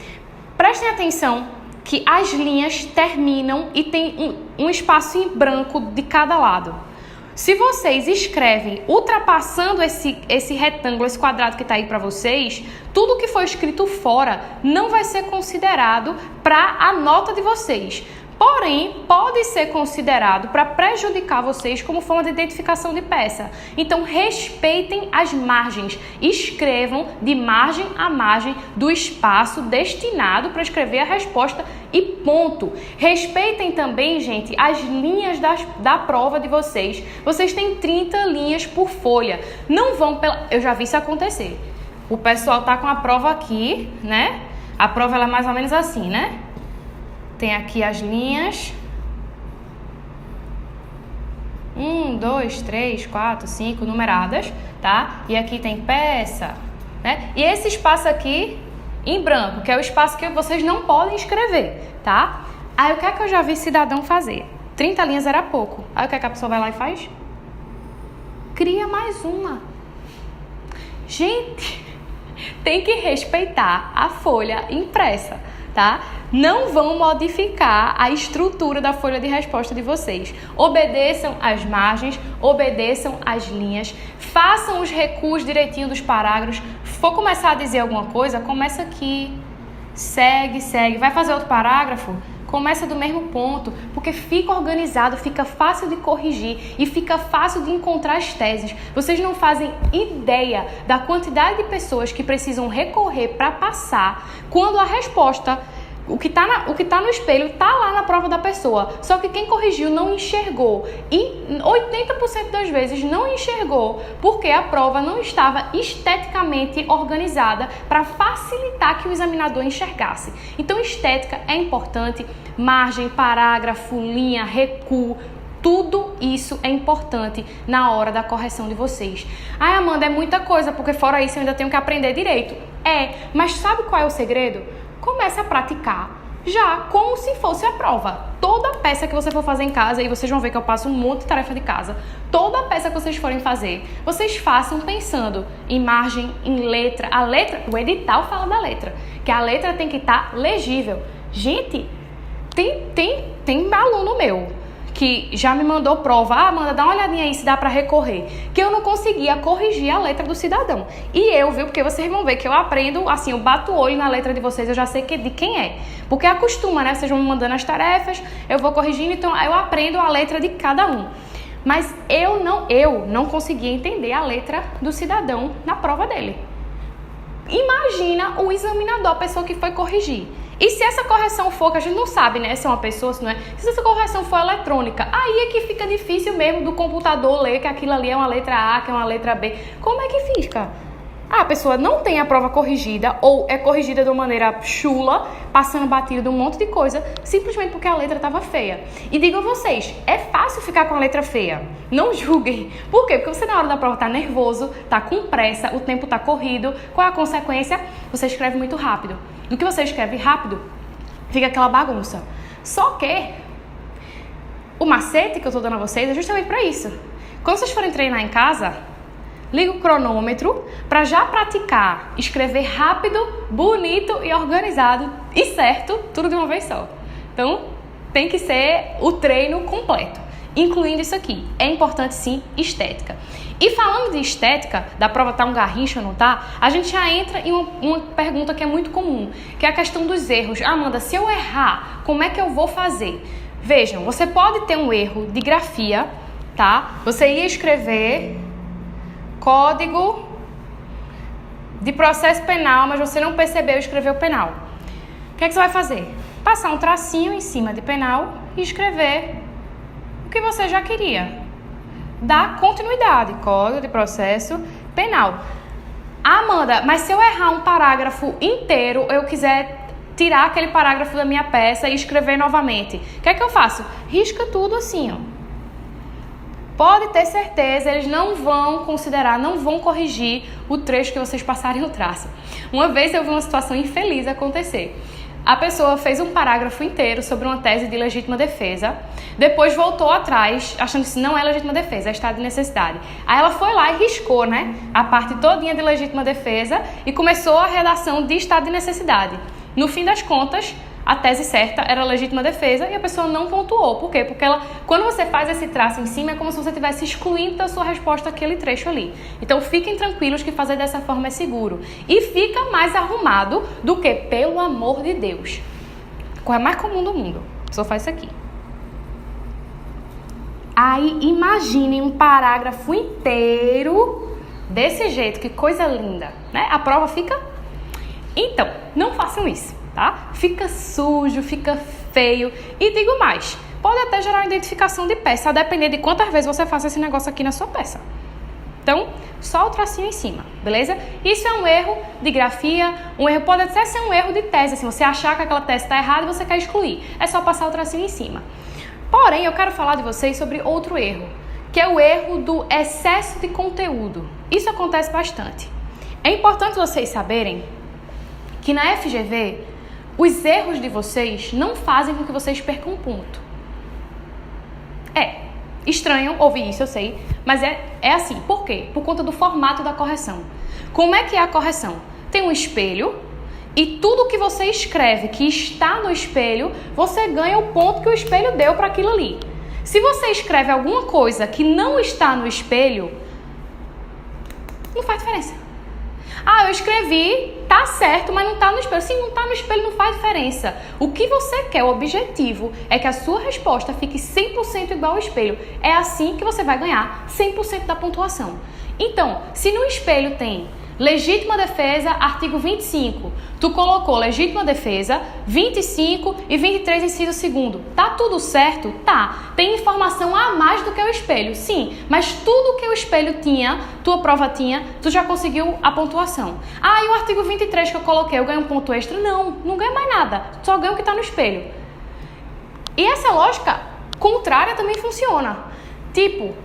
Prestem atenção que as linhas terminam e tem um espaço em branco de cada lado. Se vocês escrevem ultrapassando esse retângulo, esse quadrado que está aí para vocês, tudo que for escrito fora não vai ser considerado para a nota de vocês. Porém, pode ser considerado para prejudicar vocês como forma de identificação de peça. Então, respeitem as margens. Escrevam de margem a margem do espaço destinado para escrever a resposta e ponto. Respeitem também, gente, as linhas da prova de vocês. Vocês têm 30 linhas por folha. Não vão pela... Eu já vi isso acontecer. O pessoal tá com a prova aqui, né? A prova ela é mais ou menos assim, né? Tem aqui as linhas. 1, 2, 3, 4, 5 numeradas, tá? E aqui tem peça, né? E esse espaço aqui em branco, que é o espaço que vocês não podem escrever, tá? Aí o que é que eu já vi cidadão fazer? 30 linhas era pouco. Aí o que é que a pessoa vai lá e faz? Cria mais uma. Gente, tem que respeitar a folha impressa, tá? Não vão modificar a estrutura da folha de resposta de vocês. Obedeçam as margens, obedeçam as linhas, façam os recuos direitinho dos parágrafos. For começar a dizer alguma coisa, começa aqui, segue. Vai fazer outro parágrafo? Começa do mesmo ponto, porque fica organizado, fica fácil de corrigir e fica fácil de encontrar as teses. Vocês não fazem ideia da quantidade de pessoas que precisam recorrer para passar quando a resposta... O que tá no espelho tá lá na prova da pessoa, só que quem corrigiu não enxergou e 80% das vezes não enxergou porque a prova não estava esteticamente organizada para facilitar que o examinador enxergasse. Então estética é importante, margem, parágrafo, linha, recuo, tudo isso é importante na hora da correção de vocês. Ai, Amanda, é muita coisa, porque fora isso eu ainda tenho que aprender direito. Mas sabe qual é o segredo? Comece a praticar já como se fosse a prova. Toda peça que você for fazer em casa, e vocês vão ver que eu passo um monte de tarefa de casa, toda peça que vocês forem fazer, vocês façam pensando em margem, em letra. A letra, o edital fala da letra, que a letra tem que estar legível. Gente, tem aluno meu que já me mandou prova, Amanda, dá uma olhadinha aí se dá pra recorrer, que eu não conseguia corrigir a letra do cidadão. E eu, viu, porque vocês vão ver que eu aprendo, assim, eu bato o olho na letra de vocês, eu já sei de quem é. Porque acostuma, né, vocês vão me mandando as tarefas, eu vou corrigindo, então eu aprendo a letra de cada um. Mas eu não conseguia entender a letra do cidadão na prova dele. Imagina o examinador, a pessoa que foi corrigir. E se essa correção for, que a gente não sabe, né, se é uma pessoa, se não é, se essa correção for eletrônica, aí é que fica difícil mesmo do computador ler que aquilo ali é uma letra A, que é uma letra B. Como é que fica? A pessoa não tem a prova corrigida ou é corrigida de uma maneira chula, passando batido de um monte de coisa, simplesmente porque a letra estava feia. E digo a vocês, é fácil ficar com a letra feia. Não julguem. Por quê? Porque você na hora da prova tá nervoso, tá com pressa, o tempo tá corrido. Qual é a consequência? Você escreve muito rápido. Do que você escreve rápido, fica aquela bagunça. Só que o macete que eu tô dando a vocês é justamente para isso. Quando vocês forem treinar em casa, liga o cronômetro para já praticar, escrever rápido, bonito e organizado e certo, tudo de uma vez só. Então, tem que ser o treino completo, incluindo isso aqui. É importante sim, estética. E falando de estética, da prova tá um garrincho ou não tá, a gente já entra em uma pergunta que é muito comum, que é a questão dos erros. Amanda, se eu errar, como é que eu vou fazer? Vejam, você pode ter um erro de grafia, tá? Você ia escrever Código de Processo Penal, mas você não percebeu escrever o penal. O que é que você vai fazer? Passar um tracinho em cima de penal e escrever o que você já queria. Dar continuidade, Código de Processo Penal. Amanda, mas se eu errar um parágrafo inteiro, eu quiser tirar aquele parágrafo da minha peça e escrever novamente, o que é que eu faço? Risca tudo assim, ó. pode ter certeza, eles não vão considerar, não vão corrigir o trecho que vocês passarem no traço. Uma vez eu vi uma situação infeliz acontecer. A pessoa fez um parágrafo inteiro sobre uma tese de legítima defesa, depois voltou atrás, achando que isso não é legítima defesa, é estado de necessidade. Aí ela foi lá e riscou, né, a parte todinha de legítima defesa e começou a redação de estado de necessidade. No fim das contas, a tese certa era legítima defesa e a pessoa não pontuou. Por quê? Porque quando você faz esse traço em cima, é como se você estivesse excluindo da sua resposta aquele trecho ali. Então, fiquem tranquilos que fazer dessa forma é seguro. E fica mais arrumado do que, pelo amor de Deus. A coisa mais comum do mundo. Só faz isso aqui. Aí, imagine um parágrafo inteiro desse jeito. Que coisa linda, né? A prova fica... Então, não façam isso. Tá? Fica sujo, fica feio e digo mais, pode até gerar uma identificação de peça, a depender de quantas vezes você faça esse negócio aqui na sua peça. Então, só o tracinho em cima, beleza? Isso é um erro de grafia, um erro pode até ser um erro de tese, assim, você achar que aquela tese está errada e você quer excluir, é só passar o tracinho em cima. Porém, eu quero falar de vocês sobre outro erro, que é o erro do excesso de conteúdo. Isso acontece bastante. É importante vocês saberem que na FGV, os erros de vocês não fazem com que vocês percam um ponto. É estranho ouvir isso, eu sei, mas é assim. Por quê? Por conta do formato da correção. Como é que é a correção? Tem um espelho e tudo que você escreve que está no espelho, você ganha o ponto que o espelho deu para aquilo ali. Se você escreve alguma coisa que não está no espelho, não faz diferença. Ah, eu escrevi, tá certo, mas não tá no espelho. Se não tá no espelho, não faz diferença. O que você quer, o objetivo, é que a sua resposta fique 100% igual ao espelho. É assim que você vai ganhar 100% da pontuação. Então, se no espelho tem legítima defesa, artigo 25, tu colocou legítima defesa, 25 e 23 inciso segundo. Tá tudo certo? Tá. Tem informação a mais do que o espelho? Sim. Mas tudo que o espelho tinha, tua prova tinha, tu já conseguiu a pontuação. Ah, e o artigo 23 que eu coloquei, eu ganho um ponto extra? Não, não ganho mais nada. Só ganho o que tá no espelho. E essa lógica contrária também funciona. Tipo,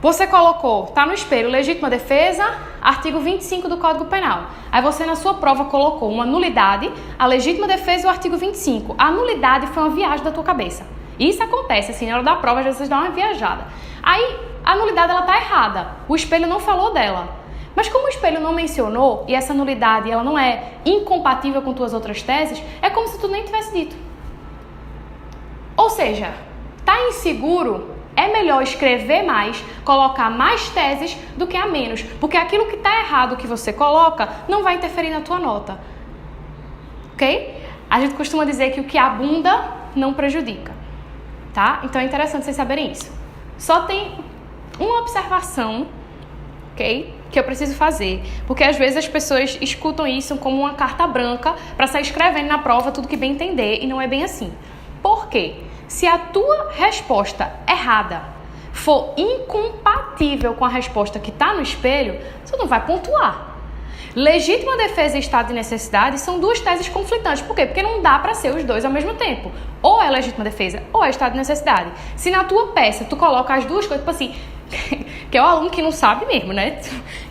você colocou, tá no espelho, legítima defesa, artigo 25 do Código Penal. Aí você na sua prova colocou uma nulidade, a legítima defesa e o artigo 25. A nulidade foi uma viagem da tua cabeça. Isso acontece, assim, na hora da prova, às vezes vocês dão uma viajada. Aí, a nulidade, ela tá errada. O espelho não falou dela. Mas como o espelho não mencionou, e essa nulidade, ela não é incompatível com tuas outras teses, é como se tu nem tivesse dito. Ou seja, tá inseguro... É melhor escrever mais, colocar mais teses do que a menos. Porque aquilo que está errado que você coloca não vai interferir na tua nota. Ok? A gente costuma dizer que o que abunda não prejudica. Tá? Então é interessante vocês saberem isso. Só tem uma observação, ok? Que eu preciso fazer. Porque às vezes as pessoas escutam isso como uma carta branca para sair escrevendo na prova tudo que bem entender. E não é bem assim. Por quê? Se a tua resposta errada for incompatível com a resposta que está no espelho, você não vai pontuar. Legítima defesa e estado de necessidade são duas teses conflitantes. Por quê? Porque não dá para ser os dois ao mesmo tempo. Ou é legítima defesa ou é estado de necessidade. Se na tua peça tu coloca as duas coisas, tipo assim, que é o aluno que não sabe mesmo, né?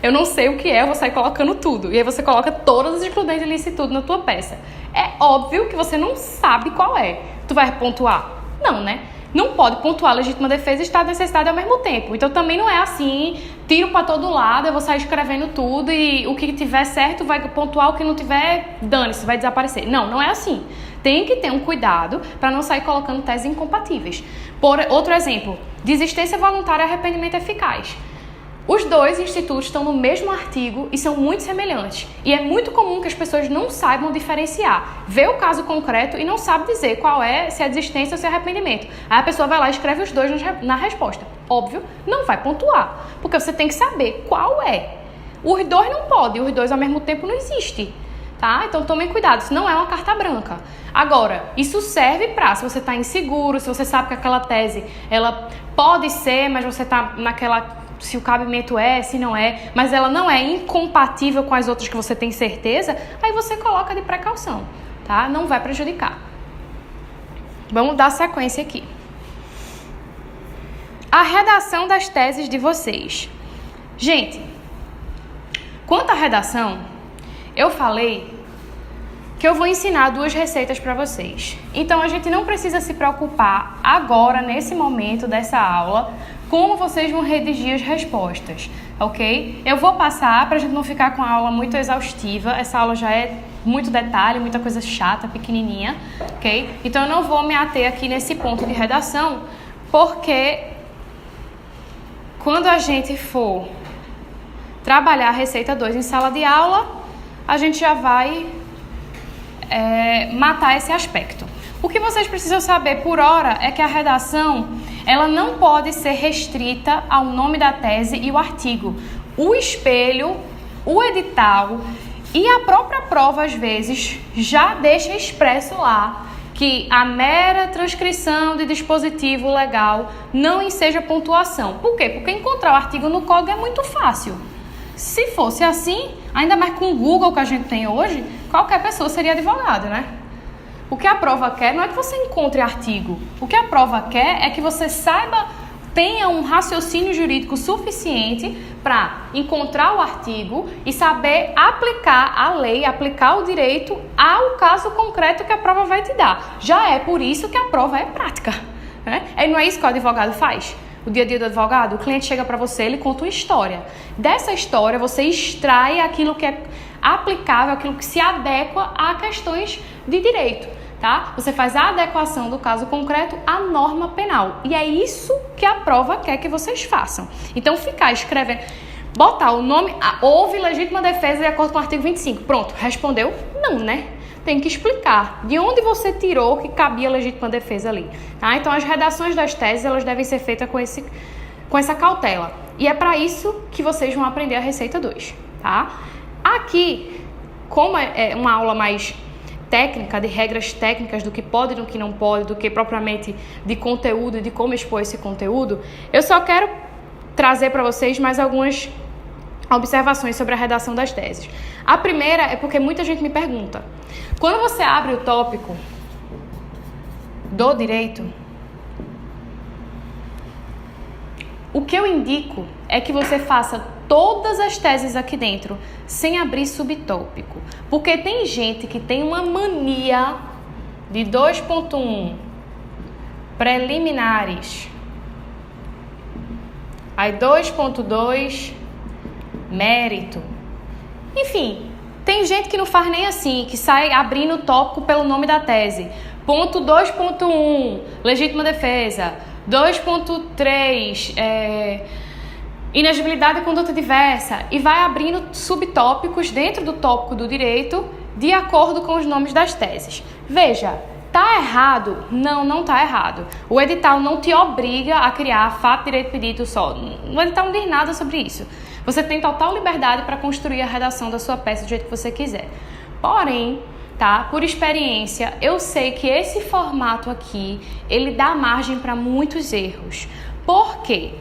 Eu não sei o que é, eu vou sair colocando tudo. E aí você coloca todas as excludentes de licitude na tua peça. É óbvio que você não sabe qual é. Tu vai pontuar? Não, né? Não pode pontuar legítima defesa e estado de necessidade ao mesmo tempo. Então também não é assim, tiro para todo lado, eu vou sair escrevendo tudo e o que tiver certo vai pontuar, o que não tiver, dane-se, vai desaparecer. Não, não é assim. Tem que ter um cuidado para não sair colocando teses incompatíveis. Por outro exemplo, desistência voluntária e arrependimento eficaz. Os dois institutos estão no mesmo artigo e são muito semelhantes. E é muito comum que as pessoas não saibam diferenciar. Vê o caso concreto e não sabe dizer qual é, se é desistência ou se é arrependimento. Aí a pessoa vai lá e escreve os dois na resposta. Óbvio, não vai pontuar, porque você tem que saber qual é. Os dois não podem, os dois ao mesmo tempo não existe. Tá? Então tomem cuidado, isso não é uma carta branca. Agora, isso serve para se você está inseguro, se você sabe que aquela tese ela pode ser, mas você está naquela... se o cabimento é, se não é, mas ela não é incompatível com as outras que você tem certeza, aí você coloca de precaução, tá? Não vai prejudicar. Vamos dar sequência aqui. A redação das teses de vocês. Gente, quanto à redação, eu falei que eu vou ensinar 2 receitas para vocês. Então, a gente não precisa se preocupar agora, nesse momento dessa aula, como vocês vão redigir as respostas, ok? Eu vou passar para a gente não ficar com a aula muito exaustiva. Essa aula já é muito detalhe, muita coisa chata, pequenininha, ok? Então, eu não vou me ater aqui nesse ponto de redação, porque quando a gente for trabalhar a receita 2 em sala de aula, a gente já vai matar esse aspecto. O que vocês precisam saber por hora é que a redação, ela não pode ser restrita ao nome da tese e o artigo. O espelho, o edital e a própria prova, às vezes, já deixa expresso lá que a mera transcrição de dispositivo legal não enseja pontuação. Por quê? Porque encontrar o artigo no código é muito fácil. Se fosse assim, ainda mais com o Google que a gente tem hoje, qualquer pessoa seria advogado, né? O que a prova quer não é que você encontre artigo. O que a prova quer é que você saiba, tenha um raciocínio jurídico suficiente para encontrar o artigo e saber aplicar a lei, aplicar o direito ao caso concreto que a prova vai te dar. Já é por isso que a prova é prática, né? E não é isso que o advogado faz? O dia a dia do advogado, o cliente chega para você, ele conta uma história. Dessa história, você extrai aquilo que é aplicável, aquilo que se adequa a questões de direito, tá? Você faz a adequação do caso concreto à norma penal. E é isso que a prova quer que vocês façam. Então, ficar escrevendo, botar o nome, houve legítima defesa de acordo com o artigo 25. Pronto, respondeu? Não, né? Tem que explicar de onde você tirou que cabia legítima defesa ali. Tá? Então, as redações das teses, elas devem ser feitas com essa cautela. E é para isso que vocês vão aprender a receita 2. Tá? Aqui, como é uma aula mais técnica, de regras técnicas do que pode e do que não pode, do que propriamente de conteúdo e de como expor esse conteúdo, eu só quero trazer para vocês mais algumas observações sobre a redação das teses. A primeira é porque muita gente me pergunta, quando você abre o tópico do direito, o que eu indico é que você faça todas as teses aqui dentro, sem abrir subtópico. Porque tem gente que tem uma mania de 2.1, preliminares, aí 2.2, mérito. Enfim, tem gente que não faz nem assim, que sai abrindo o tópico pelo nome da tese. Ponto 2.1, legítima defesa. 2.3, inagibilidade e conduta diversa. E vai abrindo subtópicos dentro do tópico do direito, de acordo com os nomes das teses. Veja, tá errado? Não, não tá errado. O edital não te obriga a criar fato, direito, pedido só. O edital não diz nada sobre isso. Você tem total liberdade para construir a redação da sua peça do jeito que você quiser. Porém, tá? Por experiência, eu sei que esse formato aqui, ele dá margem para muitos erros. Por quê?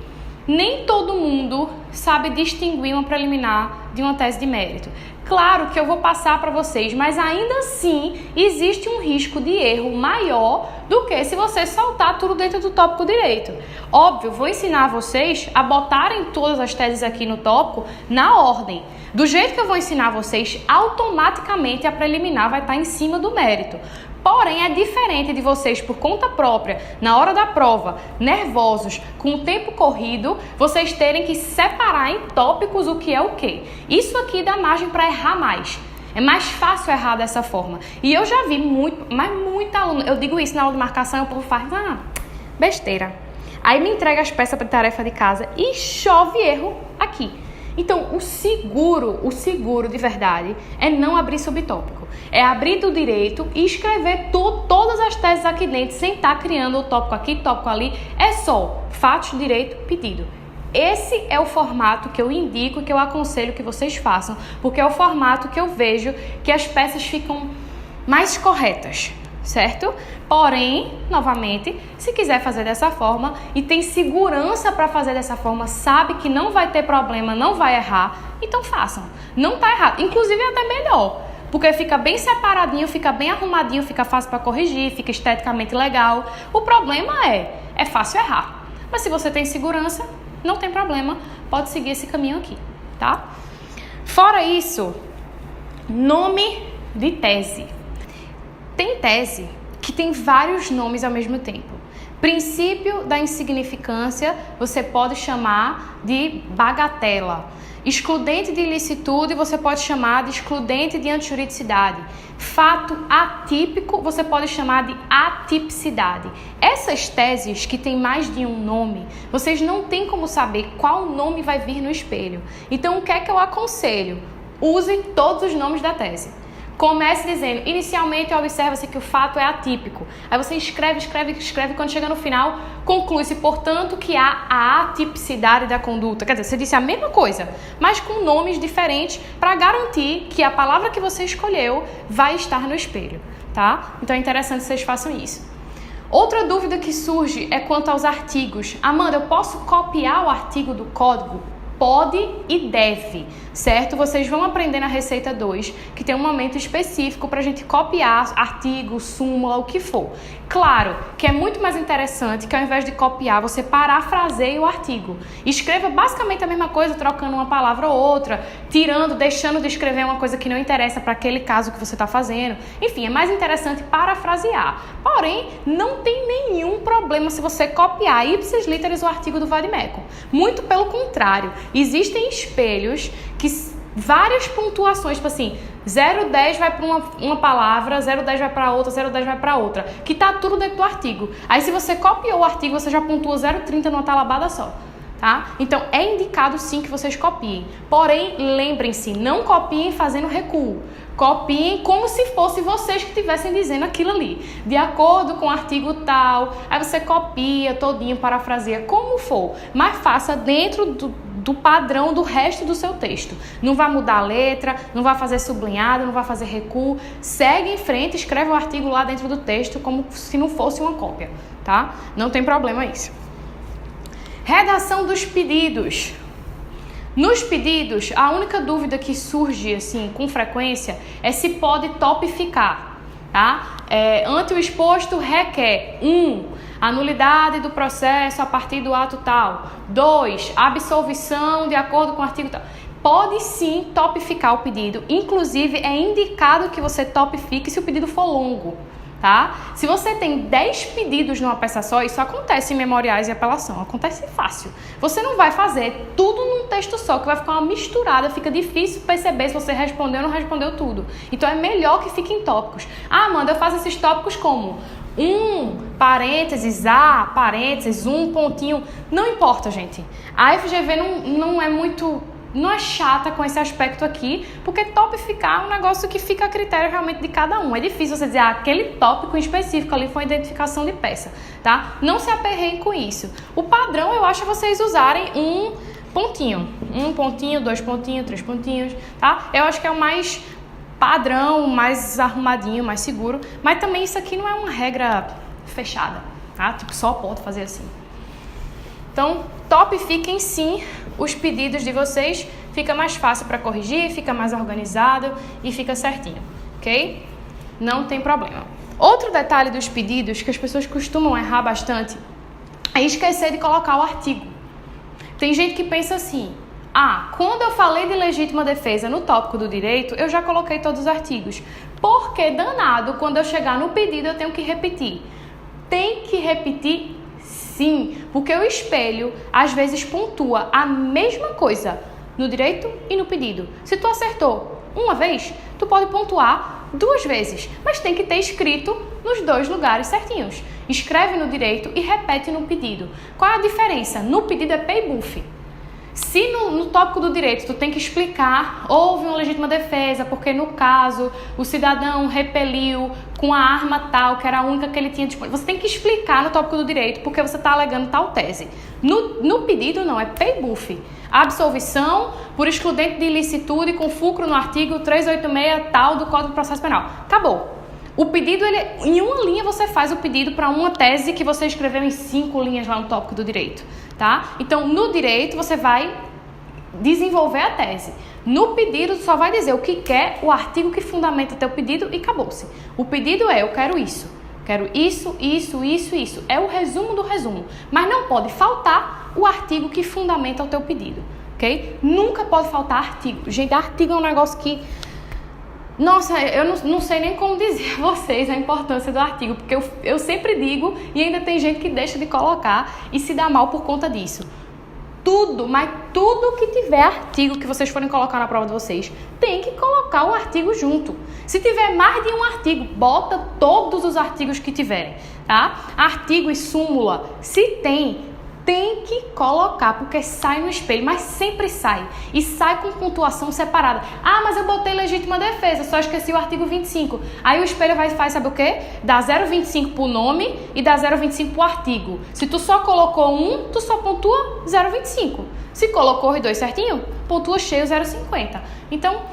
Nem todo mundo sabe distinguir uma preliminar de uma tese de mérito. Claro que eu vou passar para vocês, mas ainda assim existe um risco de erro maior do que se você soltar tudo dentro do tópico direito. Óbvio, vou ensinar vocês a botarem todas as teses aqui no tópico na ordem. Do jeito que eu vou ensinar vocês, automaticamente a preliminar vai estar em cima do mérito. Porém, é diferente de vocês, por conta própria, na hora da prova, nervosos, com o tempo corrido, vocês terem que separar em tópicos o que é o quê. Isso aqui dá margem para errar mais. É mais fácil errar dessa forma. E eu já vi muita aluna, eu digo isso na aula de marcação, o povo faz, besteira. Aí me entrega as peças para tarefa de casa e chove erro aqui. Então, o seguro de verdade é não abrir subtópico. É abrir do direito e escrever todas as teses aqui dentro, sem estar criando o tópico aqui, tópico ali. É só fatos, direito, pedido. Esse é o formato que eu indico, que eu aconselho que vocês façam, porque é o formato que eu vejo que as peças ficam mais corretas, certo? Porém, novamente, se quiser fazer dessa forma e tem segurança para fazer dessa forma, sabe que não vai ter problema, não vai errar, então façam. Não tá errado. Inclusive é até melhor, porque fica bem separadinho, fica bem arrumadinho, fica fácil para corrigir, fica esteticamente legal. O problema é fácil errar. Mas se você tem segurança, não tem problema, pode seguir esse caminho aqui, tá? Fora isso, nome de tese. Tem tese que tem vários nomes ao mesmo tempo. Princípio da insignificância, você pode chamar de bagatela. Excludente de ilicitude, você pode chamar de excludente de antijuridicidade. Fato atípico, você pode chamar de atipicidade. Essas teses que tem mais de um nome, vocês não têm como saber qual nome vai vir no espelho. Então, o que é que eu aconselho? Use todos os nomes da tese. Comece dizendo, inicialmente observa-se que o fato é atípico. Aí você escreve, quando chega no final, conclui-se, portanto, que há a atipicidade da conduta. Quer dizer, você disse a mesma coisa, mas com nomes diferentes para garantir que a palavra que você escolheu vai estar no espelho, tá? Então é interessante que vocês façam isso. Outra dúvida que surge é quanto aos artigos. Amanda, eu posso copiar o artigo do código? Pode e deve, certo? Vocês vão aprender na receita 2 que tem um momento específico para a gente copiar artigo, súmula, o que for. Claro que é muito mais interessante que ao invés de copiar, você parafraseie o artigo. Escreva basicamente a mesma coisa, trocando uma palavra ou outra, tirando, deixando de escrever uma coisa que não interessa para aquele caso que você está fazendo. Enfim, é mais interessante parafrasear. Porém, não tem nenhum problema se você copiar ipsis literis o artigo do Vademecum. Muito pelo contrário. Existem espelhos que várias pontuações, tipo assim, 0,10 vai para uma palavra, 0,10 vai para outra, 0,10 vai para outra, que tá tudo dentro do artigo. Aí se você copiou o artigo, você já pontua 0,30 numa talabada só, tá? Então é indicado sim que vocês copiem. Porém, lembrem-se, não copiem fazendo recuo. Copiem como se fosse vocês que estivessem dizendo aquilo ali. De acordo com o artigo tal, aí você copia todinho, parafraseia, como for. Mas faça dentro do padrão do resto do seu texto. Não vai mudar a letra, não vai fazer sublinhado, não vai fazer recuo. Segue em frente, escreve o artigo lá dentro do texto como se não fosse uma cópia, tá? Não tem problema isso. Redação dos pedidos. Nos pedidos, a única dúvida que surge assim com frequência é se pode topificar, tá? Ante o exposto requer 1. A nulidade do processo a partir do ato tal. 2. Absolvição de acordo com o artigo tal. Pode sim topificar o pedido. Inclusive, é indicado que você topifique se o pedido for longo, tá? Se você tem 10 pedidos numa peça só, isso acontece em memoriais e apelação. Acontece fácil. Você não vai fazer tudo num texto só, que vai ficar uma misturada. Fica difícil perceber se você respondeu ou não respondeu tudo. Então, é melhor que fique em tópicos. Ah, Amanda, eu faço esses tópicos como? Parênteses, parênteses, pontinho. Não importa, gente. A FGV não é chata com esse aspecto aqui, porque topificar é um negócio que fica a critério realmente de cada um. É difícil você dizer, aquele tópico em específico ali foi identificação de peça, tá? Não se aperreiem com isso. O padrão, eu acho, é vocês usarem um pontinho, 2 pontinhos, 3 pontinhos, tá? Eu acho que é o mais padrão, mais arrumadinho, mais seguro, mas também isso aqui não é uma regra fechada, tá? Tipo, só pode fazer assim. Então, topifiquem sim os pedidos de vocês, fica mais fácil para corrigir, fica mais organizado e fica certinho, ok? Não tem problema. Outro detalhe dos pedidos que as pessoas costumam errar bastante é esquecer de colocar o artigo. Tem gente que pensa assim, quando eu falei de legítima defesa no tópico do direito, eu já coloquei todos os artigos. Porque danado, quando eu chegar no pedido, eu tenho que repetir. Tem que repetir sim, porque o espelho às vezes pontua a mesma coisa no direito e no pedido. Se tu acertou uma vez, tu pode pontuar 2 vezes, mas tem que ter escrito nos 2 lugares certinhos. Escreve no direito e repete no pedido. Qual é a diferença? No pedido é pay buff. Se no tópico do direito tu tem que explicar, houve uma legítima defesa, porque no caso o cidadão repeliu com a arma tal, que era a única que ele tinha disponível. Você tem que explicar no tópico do direito porque você está alegando tal tese. No pedido não, é pay buff. Absolvição por excludente de ilicitude com fulcro no artigo 386 tal do Código de Processo Penal. Acabou. O pedido, em uma linha você faz o pedido para uma tese que você escreveu em 5 linhas lá no tópico do direito, tá? Então, no direito, você vai desenvolver a tese. No pedido, tu só vai dizer o que quer, o artigo que fundamenta teu pedido e acabou-se. O pedido é, eu quero isso, Quero isso, isso, isso, isso. É o resumo do resumo. Mas não pode faltar o artigo que fundamenta o teu pedido, ok? Nunca pode faltar artigo. Gente, artigo é um negócio que... Nossa, eu não sei nem como dizer a vocês a importância do artigo, porque eu sempre digo e ainda tem gente que deixa de colocar e se dá mal por conta disso. Tudo, mas tudo que tiver artigo que vocês forem colocar na prova de vocês, tem que colocar o artigo junto. Se tiver mais de um artigo, bota todos os artigos que tiverem, tá? Artigo e súmula, se tem que colocar, porque sai no espelho, mas sempre sai. E sai com pontuação separada. Ah, mas eu botei legítima defesa, só esqueci o artigo 25. Aí o espelho faz, sabe o quê? Dá 0,25 pro nome e dá 0,25 pro artigo. Se tu só colocou um, tu só pontua 0,25. Se colocou os dois certinho, pontua cheio 0,50. Então,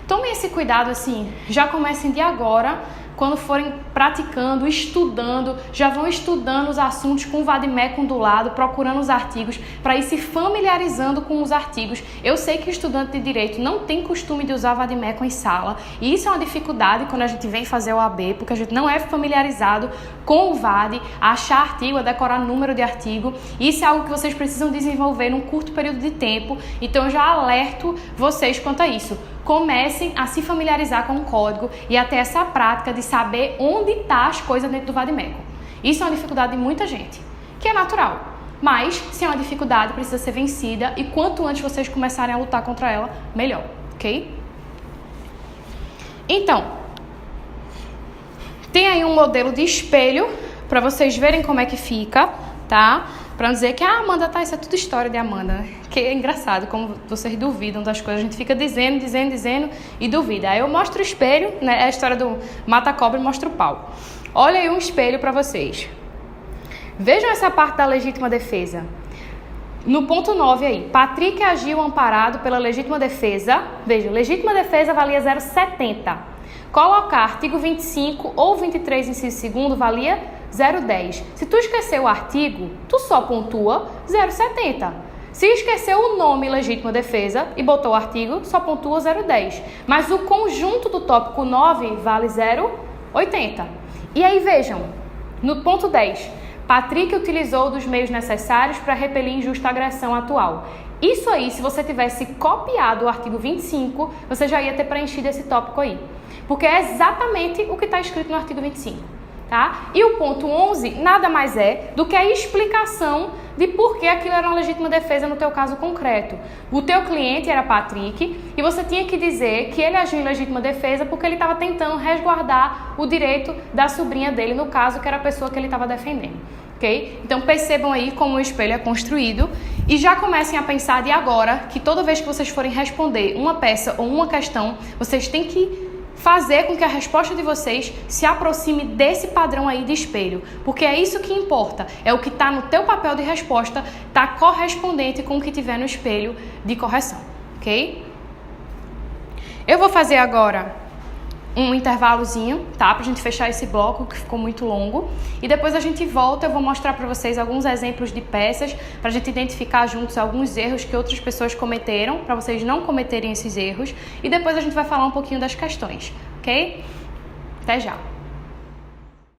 tomem esse cuidado assim, já comecem de agora. Quando forem praticando, estudando, já vão estudando os assuntos com o vade-mecum do lado, procurando os artigos, para ir se familiarizando com os artigos. Eu sei que estudante de Direito não tem costume de usar vade-mecum em sala, e isso é uma dificuldade quando a gente vem fazer o AB, porque a gente não é familiarizado com o VAD, a achar artigo, a decorar número de artigo. Isso é algo que vocês precisam desenvolver num curto período de tempo, então eu já alerto vocês quanto a isso. Comecem a se familiarizar com o código e a ter essa prática de saber onde estão as coisas dentro do vade-mecum. Isso é uma dificuldade de muita gente, que é natural. Mas, se é uma dificuldade, precisa ser vencida e quanto antes vocês começarem a lutar contra ela, melhor, ok? Então, tem aí um modelo de espelho para vocês verem como é que fica, tá? Para não dizer que, Amanda, tá, isso é tudo história de Amanda, né? Que é engraçado como vocês duvidam das coisas. A gente fica dizendo e duvida. Aí eu mostro o espelho, né? É a história do mata-cobra e mostra o pau. Olha aí um espelho para vocês. Vejam essa parte da legítima defesa. No ponto 9 aí, Patrick agiu amparado pela legítima defesa. Veja, legítima defesa valia 0,70. Colocar artigo 25 ou 23 inciso segundo valia 0,10. Se tu esqueceu o artigo, tu só pontua 0,70. Se esqueceu o nome legítima defesa e botou o artigo, só pontua 0,10. Mas o conjunto do tópico 9 vale 0,80. E aí vejam, no ponto 10, Patrick utilizou dos meios necessários para repelir injusta agressão atual. Isso aí, se você tivesse copiado o artigo 25, você já ia ter preenchido esse tópico aí. Porque é exatamente o que está escrito no artigo 25. Tá? E o ponto 11 nada mais é do que a explicação de por que aquilo era uma legítima defesa no teu caso concreto. O teu cliente era Patrick e você tinha que dizer que ele agiu em legítima defesa porque ele estava tentando resguardar o direito da sobrinha dele, no caso que era a pessoa que ele estava defendendo. Okay? Então percebam aí como o espelho é construído e já comecem a pensar de agora que toda vez que vocês forem responder uma peça ou uma questão, vocês têm que fazer com que a resposta de vocês se aproxime desse padrão aí de espelho, porque é isso que importa, é o que está no teu papel de resposta, está correspondente com o que tiver no espelho de correção, ok? Eu vou fazer agora um intervalozinho, tá? Pra gente fechar esse bloco que ficou muito longo. E depois a gente volta, eu vou mostrar pra vocês alguns exemplos de peças, pra gente identificar juntos alguns erros que outras pessoas cometeram, pra vocês não cometerem esses erros. E depois a gente vai falar um pouquinho das questões, ok? Até já!